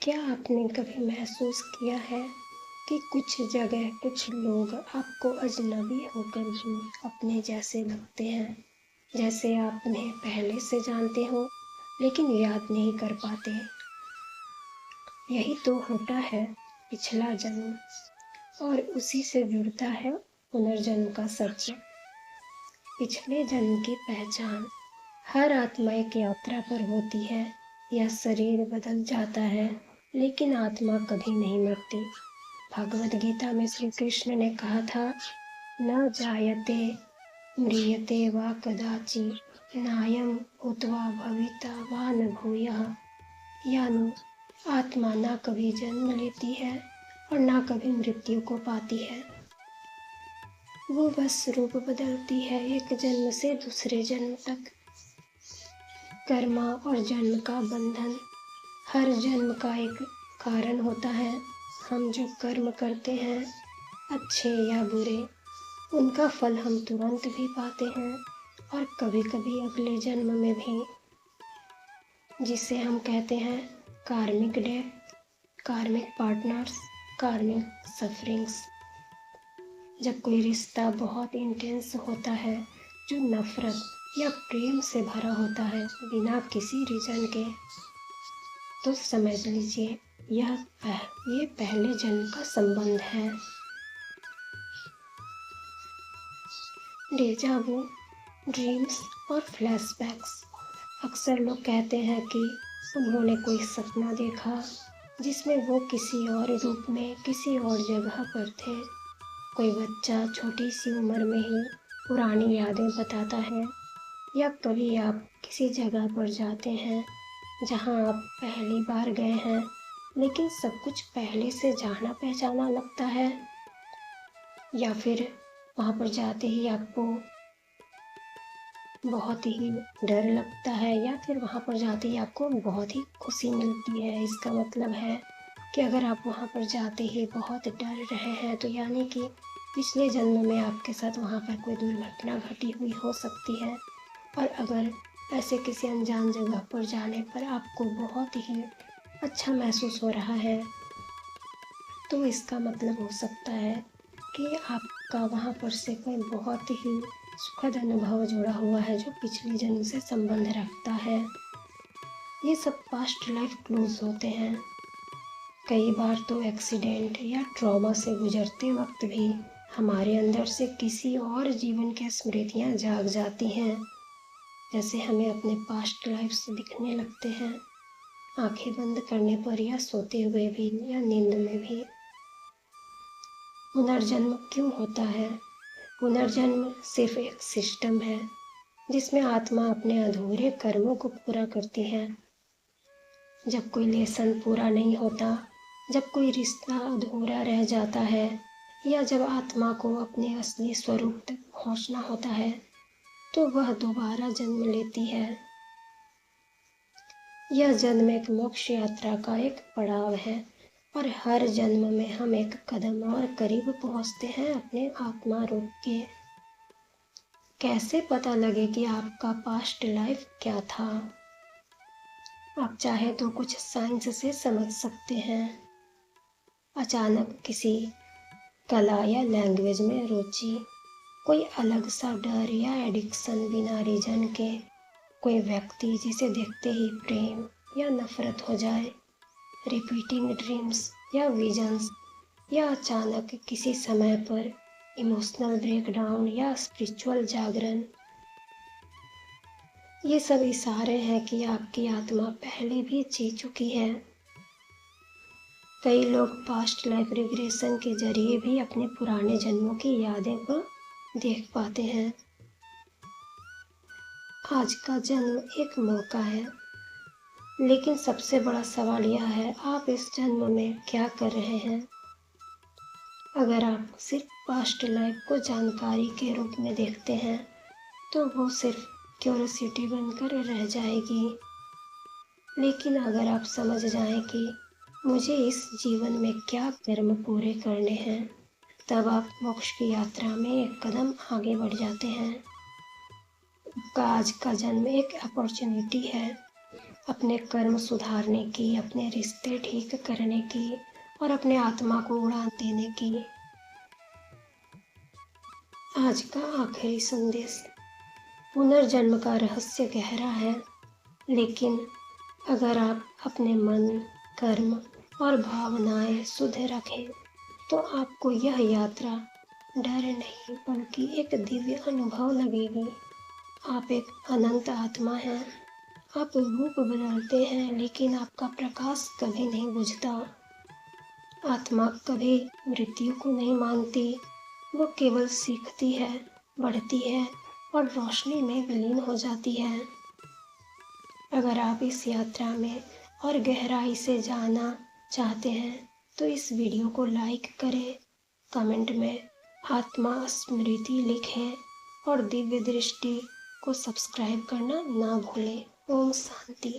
क्या आपने कभी महसूस किया है कि कुछ जगह कुछ लोग आपको अजनबी होकर भी अपने जैसे लगते हैं, जैसे आप उन्हें पहले से जानते हो लेकिन याद नहीं कर पाते। यही तो होता है पिछला जन्म, और उसी से जुड़ता है पुनर्जन्म का सच। पिछले जन्म की पहचान हर आत्मा एक यात्रा पर होती है। यह शरीर बदल जाता है लेकिन आत्मा कभी नहीं मरती। भगवद गीता में श्री कृष्ण ने कहा था, न जायते म्रियते वा कदाचि नायम उतवा भविता वा न भूयः। यानी आत्मा ना कभी जन्म लेती है और ना कभी मृत्यु को पाती है। वो बस रूप बदलती है एक जन्म से दूसरे जन्म तक। कर्म और जन्म का बंधन हर जन्म का एक कारण होता है। हम जो कर्म करते हैं, अच्छे या बुरे, उनका फल हम तुरंत भी पाते हैं और कभी कभी अगले जन्म में भी, जिसे हम कहते हैं कार्मिक डेथ, कार्मिक पार्टनर्स, कार्मिक सफरिंग्स। जब कोई रिश्ता बहुत इंटेंस होता है, जो नफरत या प्रेम से भरा होता है बिना किसी रीजन के, तो समझ लीजिए ये पहले जन्म का संबंध है। डेजावू, ड्रीम्स और फ्लैशबैक्स। अक्सर लोग कहते हैं कि उन्होंने कोई सपना देखा जिसमें वो किसी और रूप में किसी और जगह पर थे। कोई बच्चा छोटी सी उम्र में ही पुरानी यादें बताता है, या कभी आप किसी जगह पर जाते हैं जहां आप पहली बार गए हैं लेकिन सब कुछ पहले से जाना पहचाना लगता है, या फिर वहां पर जाते ही आपको बहुत ही डर लगता है, या फिर वहां पर जाते ही आपको बहुत ही खुशी मिलती है। इसका मतलब है कि अगर आप वहां पर जाते ही बहुत डर रहे हैं तो यानी कि पिछले जन्म में आपके साथ वहां पर कोई दुर्घटना घटी हुई हो सकती है। और अगर ऐसे किसी अनजान जगह पर जाने पर आपको बहुत ही अच्छा महसूस हो रहा है, तो इसका मतलब हो सकता है कि आपका वहाँ पर से कोई बहुत ही सुखद अनुभव जुड़ा हुआ है जो पिछले जन्म से संबंध रखता है। ये सब पास्ट लाइफ क्लूज होते हैं। कई बार तो एक्सीडेंट या ट्रॉमा से गुजरते वक्त भी हमारे अंदर से किसी और जीवन की स्मृतियाँ जाग जाती हैं, जैसे हमें अपने पास्ट लाइफ से दिखने लगते हैं, आंखें बंद करने पर या सोते हुए भी या नींद में भी। पुनर्जन्म क्यों होता है? पुनर्जन्म सिर्फ एक सिस्टम है जिसमें आत्मा अपने अधूरे कर्मों को पूरा करती है। जब कोई लेसन पूरा नहीं होता, जब कोई रिश्ता अधूरा रह जाता है, या जब आत्मा को अपने असली स्वरूप तक पहुंचना होता है, तो वह दोबारा जन्म लेती है। यह जन्म एक मोक्ष यात्रा का एक पड़ाव है, और हर जन्म में हम एक कदम और करीब पहुंचते हैं अपने आत्मा रूप के। कैसे पता लगे कि आपका पास्ट लाइफ क्या था? आप चाहे तो कुछ साइंस से समझ सकते हैं। अचानक किसी कला या लैंग्वेज में रुचि, कोई अलग सा डर या एडिक्शन बिना रीजन के, कोई व्यक्ति जिसे देखते ही प्रेम या नफरत हो जाए, रिपीटिंग ड्रीम्स या विजन्स, या अचानक किसी समय पर इमोशनल ब्रेकडाउन या स्पिरिचुअल जागरण। ये सब इशारे हैं कि आपकी आत्मा पहले भी जी चुकी है। कई लोग पास्ट लाइफ रिग्रेशन के जरिए भी अपने पुराने जन्मों की यादें को देख पाते हैं। आज का जन्म एक मौका है, लेकिन सबसे बड़ा सवाल यह है, आप इस जन्म में क्या कर रहे हैं? अगर आप सिर्फ पास्ट लाइफ को जानकारी के रूप में देखते हैं, तो वो सिर्फ क्यूरियोसिटी बनकर रह जाएगी। लेकिन अगर आप समझ जाएं कि मुझे इस जीवन में क्या कर्म पूरे करने हैं, तब आप मोक्ष की यात्रा में एक कदम आगे बढ़ जाते हैं। आपका आज का जन्म एक अपॉर्चुनिटी है। अपने कर्म सुधारने की, अपने रिश्ते ठीक करने की और अपने आत्मा को उड़ान देने की। आज का आखिरी संदेश। पुनर्जन्म का रहस्य गहरा है, लेकिन अगर आप अपने मन, कर्म और भावनाएं शुद्ध रखें तो आपको यह यात्रा डर नहीं बल्कि एक दिव्य अनुभव लगेगी। आप एक अनंत आत्मा हैं। आप रूप बदलते हैं लेकिन आपका प्रकाश कभी नहीं बुझता। आत्मा कभी मृत्यु को नहीं मानती, वो केवल सीखती है, बढ़ती है और रोशनी में विलीन हो जाती है। अगर आप इस यात्रा में और गहराई से जाना चाहते हैं तो इस वीडियो को लाइक करें, कमेंट में आत्मा स्मृति लिखें और दिव्य दृष्टि को सब्सक्राइब करना ना भूलें। ओम शांति।